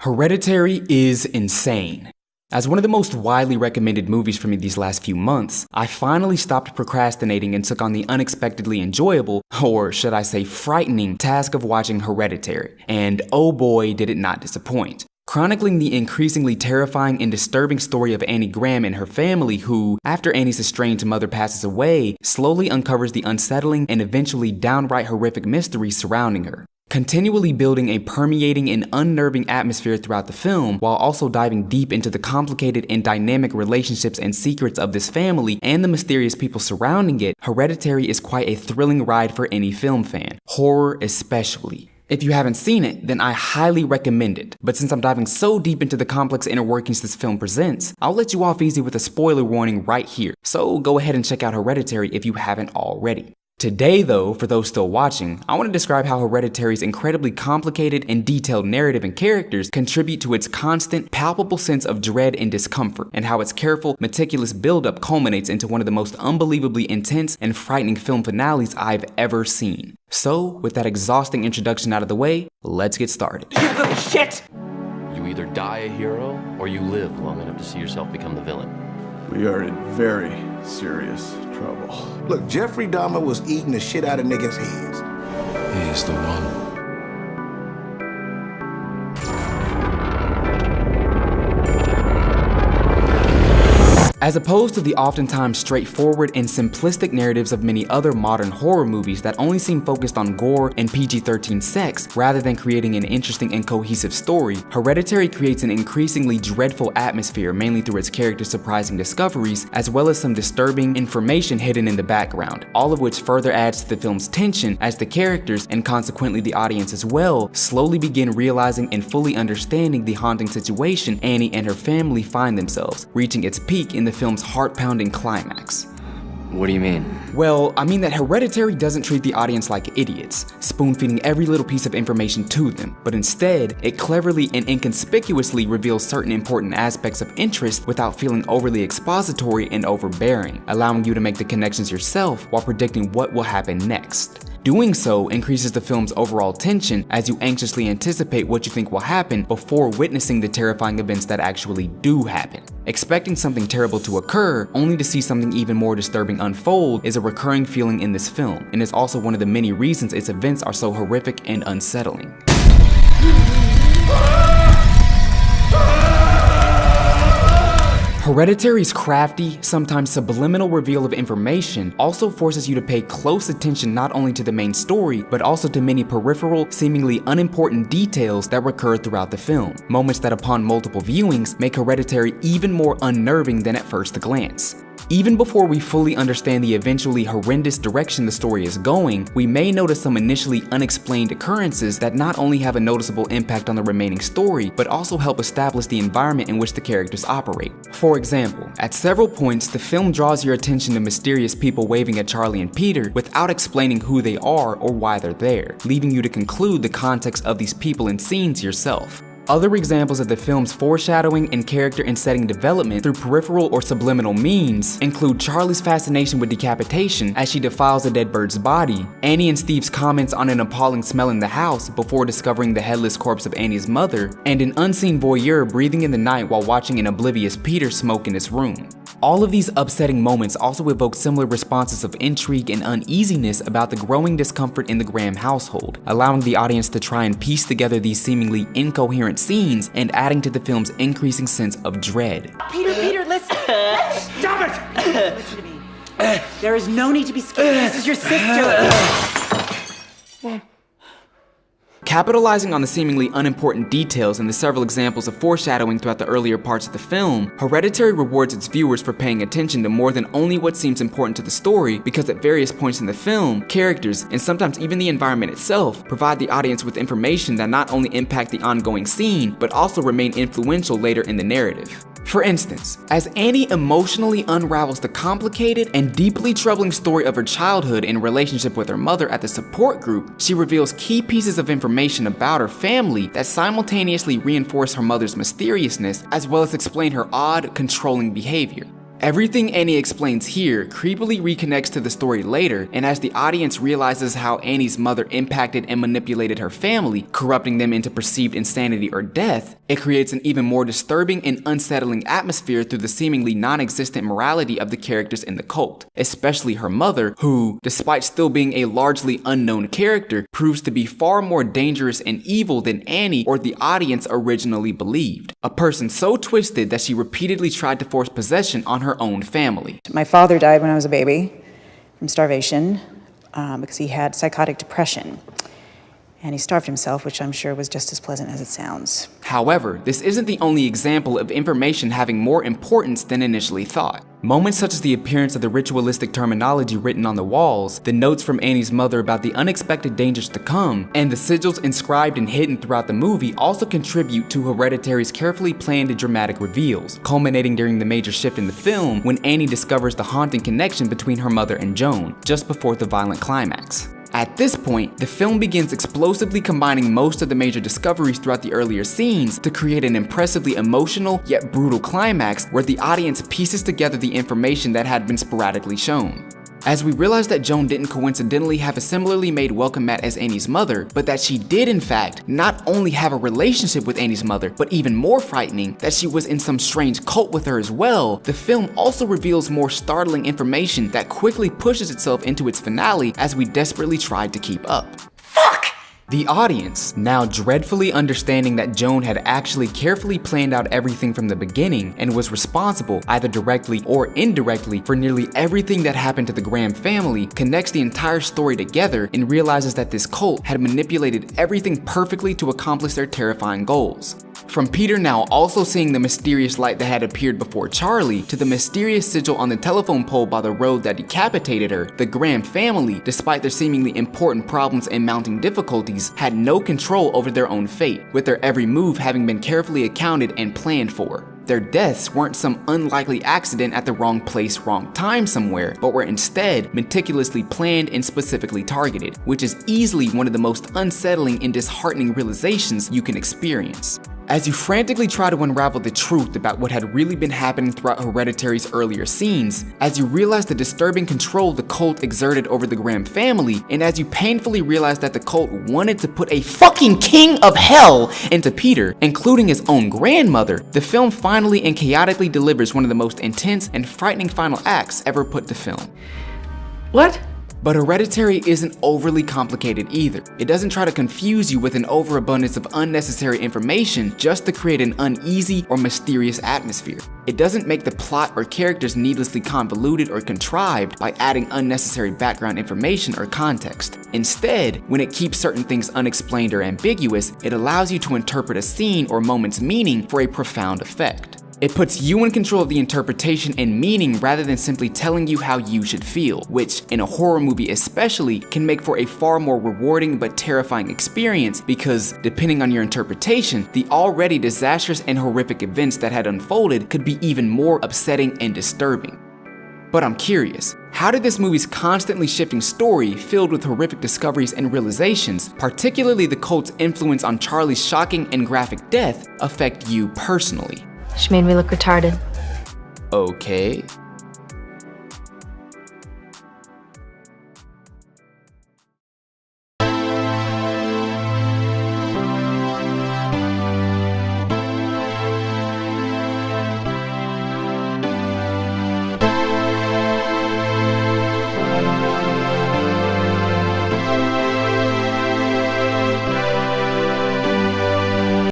Hereditary is insane. As one of the most widely recommended movies for me these last few months, I finally stopped procrastinating and took on the unexpectedly enjoyable, or should I say frightening, task of watching Hereditary. And oh boy, did it not disappoint. Chronicling the increasingly terrifying and disturbing story of Annie Graham and her family who, after Annie's estranged mother passes away, slowly uncovers the unsettling and eventually downright horrific mystery surrounding her. Continually building a permeating and unnerving atmosphere throughout the film, while also diving deep into the complicated and dynamic relationships and secrets of this family and the mysterious people surrounding it, Hereditary is quite a thrilling ride for any film fan, horror especially. If you haven't seen it, then I highly recommend it, but since I'm diving so deep into the complex inner workings this film presents, I'll let you off easy with a spoiler warning right here, so go ahead and check out Hereditary if you haven't already. Today though, for those still watching, I want to describe how Hereditary's incredibly complicated and detailed narrative and characters contribute to its constant, palpable sense of dread and discomfort, and how its careful, meticulous build-up culminates into one of the most unbelievably intense and frightening film finales I've ever seen. So, with that exhausting introduction out of the way, let's get started. You little shit! You either die a hero, or you live long enough to see yourself become the villain. We are in very serious trouble. Look, Jeffrey Dahmer was eating the shit out of niggas' heads. He is the one. As opposed to the oftentimes straightforward and simplistic narratives of many other modern horror movies that only seem focused on gore and PG-13 sex, rather than creating an interesting and cohesive story, Hereditary creates an increasingly dreadful atmosphere mainly through its characters' surprising discoveries, as well as some disturbing information hidden in the background, all of which further adds to the film's tension as the characters, and consequently the audience as well, slowly begin realizing and fully understanding the haunting situation Annie and her family find themselves, reaching its peak in the film's heart-pounding climax. What do you mean? Well, I mean that Hereditary doesn't treat the audience like idiots, spoon-feeding every little piece of information to them, but instead, it cleverly and inconspicuously reveals certain important aspects of interest without feeling overly expository and overbearing, allowing you to make the connections yourself while predicting what will happen next. Doing so increases the film's overall tension as you anxiously anticipate what you think will happen before witnessing the terrifying events that actually do happen. Expecting something terrible to occur, only to see something even more disturbing unfold, is a recurring feeling in this film, and is also one of the many reasons its events are so horrific and unsettling. Hereditary's crafty, sometimes subliminal reveal of information also forces you to pay close attention not only to the main story, but also to many peripheral, seemingly unimportant details that recur throughout the film, moments that upon multiple viewings make Hereditary even more unnerving than at first glance. Even before we fully understand the eventually horrendous direction the story is going, we may notice some initially unexplained occurrences that not only have a noticeable impact on the remaining story, but also help establish the environment in which the characters operate. For example, at several points, the film draws your attention to mysterious people waving at Charlie and Peter without explaining who they are or why they're there, leaving you to conclude the context of these people and scenes yourself. Other examples of the film's foreshadowing and character and setting development through peripheral or subliminal means include Charlie's fascination with decapitation as she defiles a dead bird's body, Annie and Steve's comments on an appalling smell in the house before discovering the headless corpse of Annie's mother, and an unseen voyeur breathing in the night while watching an oblivious Peter smoke in his room. All of these upsetting moments also evoke similar responses of intrigue and uneasiness about the growing discomfort in the Graham household, allowing the audience to try and piece together these seemingly incoherent scenes and adding to the film's increasing sense of dread. Peter, listen! Stop it! Listen to me. There is no need to be scared. This is your sister. Capitalizing on the seemingly unimportant details and the several examples of foreshadowing throughout the earlier parts of the film, Hereditary rewards its viewers for paying attention to more than only what seems important to the story, because at various points in the film, characters, and sometimes even the environment itself, provide the audience with information that not only impact the ongoing scene, but also remain influential later in the narrative. For instance, as Annie emotionally unravels the complicated and deeply troubling story of her childhood in relationship with her mother at the support group, she reveals key pieces of information about her family that simultaneously reinforce her mother's mysteriousness as well as explain her odd, controlling behavior. Everything Annie explains here creepily reconnects to the story later, and as the audience realizes how Annie's mother impacted and manipulated her family, corrupting them into perceived insanity or death, it creates an even more disturbing and unsettling atmosphere through the seemingly non-existent morality of the characters in the cult, especially her mother, who, despite still being a largely unknown character, proves to be far more dangerous and evil than Annie or the audience originally believed. A person so twisted that she repeatedly tried to force possession on her own family. My father died when I was a baby from starvation because he had psychotic depression. And he starved himself, which I'm sure was just as pleasant as it sounds. However, this isn't the only example of information having more importance than initially thought. Moments such as the appearance of the ritualistic terminology written on the walls, the notes from Annie's mother about the unexpected dangers to come, and the sigils inscribed and hidden throughout the movie also contribute to Hereditary's carefully planned and dramatic reveals, culminating during the major shift in the film when Annie discovers the haunting connection between her mother and Joan, just before the violent climax. At this point, the film begins explosively combining most of the major discoveries throughout the earlier scenes to create an impressively emotional yet brutal climax where the audience pieces together the information that had been sporadically shown. As we realize that Joan didn't coincidentally have a similarly made welcome mat as Annie's mother, but that she did in fact not only have a relationship with Annie's mother, but even more frightening, that she was in some strange cult with her as well, the film also reveals more startling information that quickly pushes itself into its finale as we desperately tried to keep up. The audience, now dreadfully understanding that Joan had actually carefully planned out everything from the beginning and was responsible, either directly or indirectly, for nearly everything that happened to the Graham family, connects the entire story together and realizes that this cult had manipulated everything perfectly to accomplish their terrifying goals. From Peter now also seeing the mysterious light that had appeared before Charlie, to the mysterious sigil on the telephone pole by the road that decapitated her, the Graham family, despite their seemingly important problems and mounting difficulties, had no control over their own fate, with their every move having been carefully accounted and planned for. Their deaths weren't some unlikely accident at the wrong place, wrong time somewhere, but were instead meticulously planned and specifically targeted, which is easily one of the most unsettling and disheartening realizations you can experience. As you frantically try to unravel the truth about what had really been happening throughout Hereditary's earlier scenes, as you realize the disturbing control the cult exerted over the Graham family, and as you painfully realize that the cult wanted to put a fucking king of hell into Peter, including his own grandmother, the film finally and chaotically delivers one of the most intense and frightening final acts ever put to film. What? But Hereditary isn't overly complicated either. It doesn't try to confuse you with an overabundance of unnecessary information just to create an uneasy or mysterious atmosphere. It doesn't make the plot or characters needlessly convoluted or contrived by adding unnecessary background information or context. Instead, when it keeps certain things unexplained or ambiguous, it allows you to interpret a scene or moment's meaning for a profound effect. It puts you in control of the interpretation and meaning rather than simply telling you how you should feel, which, in a horror movie especially, can make for a far more rewarding but terrifying experience because, depending on your interpretation, the already disastrous and horrific events that had unfolded could be even more upsetting and disturbing. But I'm curious, how did this movie's constantly shifting story, filled with horrific discoveries and realizations, particularly the cult's influence on Charlie's shocking and graphic death, affect you personally? She made me look retarded. Okay.